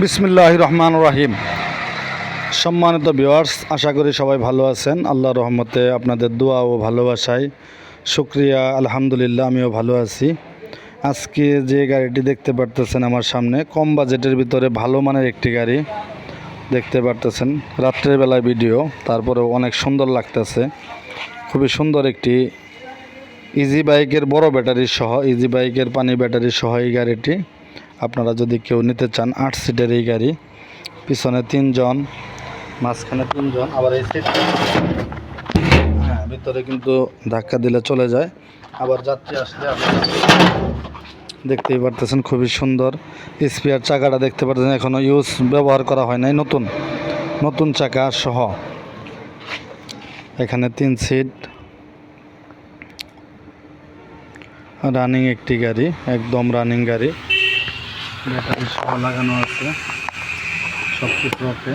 বিসমিল্লাহির রহমানির রহিম। সম্মানিত ভিউয়ার্স, আশা করি সবাই ভালো আছেন। আল্লাহর রহমতে আপনাদের দোয়া ও ভালোবাসায় শুকরিয়া, আলহামদুলিল্লাহ আমিও ভালো আছি। আজকে যে গাড়িটি দেখতে পারতেছেন আমার সামনে, কম বাজেটের ভিতরে ভালো মানের একটি গাড়ি দেখতে পারতেছেন। রাত্রের বেলায় ভিডিও, তারপরেও অনেক সুন্দর লাগতেছে। খুবই সুন্দর একটি ইজি বাইকের বড় ব্যাটারি সহ, ইজি বাইকের পানি ব্যাটারি সহ এই গাড়িটি আপনারা যদি কেউ নিতে চান, 8 সিটের এই গাড়ি, পিছনে 3 জন, মাঝখানে 3 জন, আবার এই সিট ভিতরে কিন্তু ধাক্কা দিলে চলে যায়। আবার যাত্রী আসলে আপনারা দেখতেই পারতেছেন, খুবই সুন্দর। স্পেয়ার চাকাটা দেখতে পারতেছেন, এখনও ইউজ ব্যবহার করা হয় নাই, নতুন চাকা সহ। এখানে 3 সিট, রানিং একটি গাড়ি, একদম রানিং গাড়ি, ব্যাটারি সহ লাগানো আছে, সব কিছু আছে।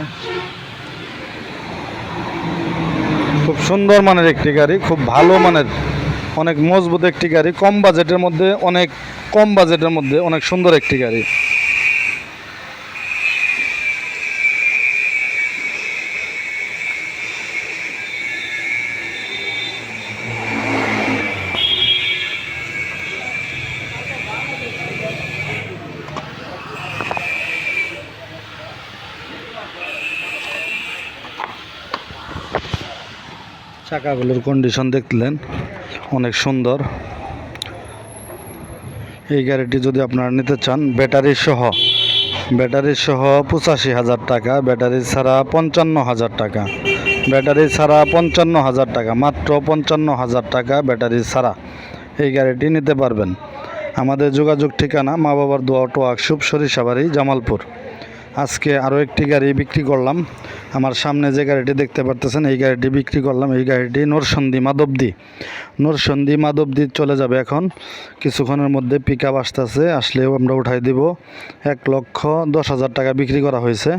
খুব সুন্দর মানের একটি গাড়ি, খুব ভালো মানের, অনেক মজবুত একটি গাড়ি, কম বাজেটের মধ্যে অনেক সুন্দর একটি গাড়ি। চাকাগুলোর কন্ডিশন দেখলেন, অনেক সুন্দর। এই গাড়িটি যদি আপনারা নিতে চান, ব্যাটারি সহ 85,000 টাকা, ব্যাটারি ছাড়া 55,000 টাকা, ব্যাটারি ছাড়া 55,000 টাকা, মাত্র 55,000 টাকা ব্যাটারি ছাড়া এই গাড়িটি নিতে পারবেন। আমাদের যোগাযোগ ঠিকানা মা বাবার দোয়া অটো ওয়ার্কশপ, সরিষাবাড়ি, জামালপুর। আজকে আরও একটি গাড়ি বিক্রি করলাম। আমার সামনে যে গাড়িটি দেখতে পারতেছেন, এই গাড়িটি বিক্রি করলাম। এই গাড়িটি নরসন্দী মাধবদী চলে যাবে এখন কিছুক্ষণের মধ্যে। পিক আপ আসতেছে, আসলেও আমরা উঠাই দিব। 1,10,000 টাকা বিক্রি করা হয়েছে।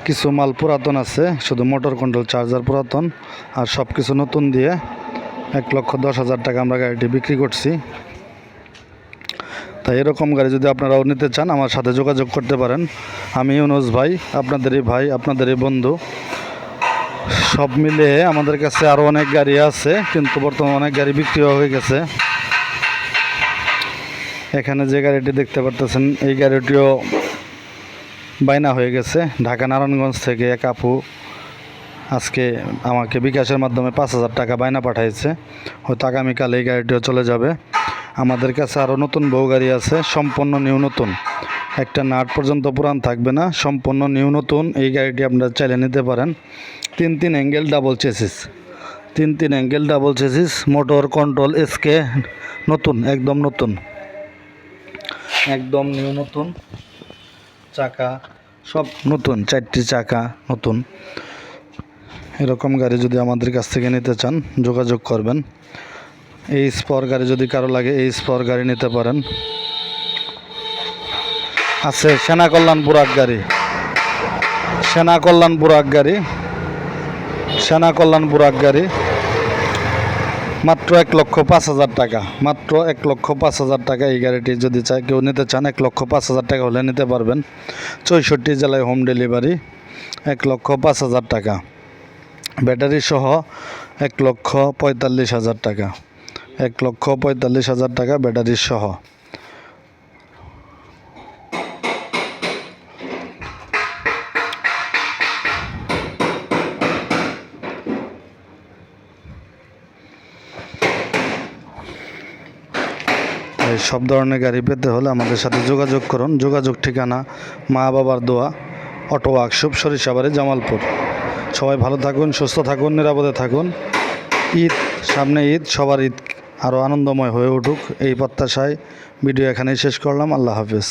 কিছু মাল পুরাতন আছে, শুধু মোটর কন্ট্রোল চার্জার পুরাতন, আর সব কিছু নতুন দিয়ে 1,10,000 টাকা আমরা গাড়িটি বিক্রি করছি। তাই এরকম গাড়ি যদি আপনারাও নিতে চান, আমার সাথে যোগাযোগ করতে পারেন। আমি ইউনুস ভাই, আপনাদেরই বন্ধু। সব মিলিয়ে আমাদের কাছে আরও অনেক গাড়ি আছে, কিন্তু বর্তমানে অনেক গাড়ি বিক্রি হয়ে গেছে। এখানে যে গাড়িটি দেখতে পারতেছেন, এই গাড়িটিও বাইনা হয়ে গেছে। ঢাকা নারায়ণগঞ্জ থেকে এক আপু আজকে আমাকে বিকাশের মাধ্যমে 5,000 টাকা বাইনা পাঠাইছে। হয়তো আগামীকাল এই গাড়িটিও চলে যাবে। আমাদের কাছে আরও নতুন বহু গাড়ি আছে, সম্পূর্ণ নিউ নতুন, একটা নাট পর্যন্ত পুরান থাকবে না, সম্পূর্ণ নিউ নতুন। এই গাড়িটি আপনারা চাইলে নিতে পারেন। 3 angle double chassis, motor control SK নতুন, একদম নিউ নতুন, চাকা সব নতুন, 4টি চাকা নতুন। এরকম গাড়ি যদি আমাদের কাছ থেকে নিতে চান, যোগাযোগ করবেন। এই স্পর গাড়ি যদি কারো লাগে, এই স্পর গাড়ি নিতে পারেন। আছে সেনা কল্যাণ বুরাক গাড়ি, মাত্র 1,05,000 টাকা, মাত্র 1,05,000 টাকা। এই গাড়িটি যদি কেউ নিতে চান, 1,05,000 টাকা হলে নিতে পারবেন। 64 জেলায় হোম ডেলিভারি, 1,05,000 টাকা। ব্যাটারি সহ 1,45,000 টাকা, 1,45,000 টাকা ব্যাটারি সহ। এই সব ধরনের গাড়ি পেতে হলে আমাদের সাথে যোগাযোগ করুন। যোগাযোগ ঠিকানা মা বাবার দোয়া অটো ওয়ার্কশপ, সরিষাবাড়ি, জামালপুর। সবাই ভালো থাকুন, সুস্থ থাকুন, নিরাপদে থাকুন। সামনে ঈদ, সবার ঈদ আরও আনন্দময় হয়ে উঠুক, এই প্রত্যাশায় ভিডিও এখানেই শেষ করলাম। আল্লাহ হাফেজ।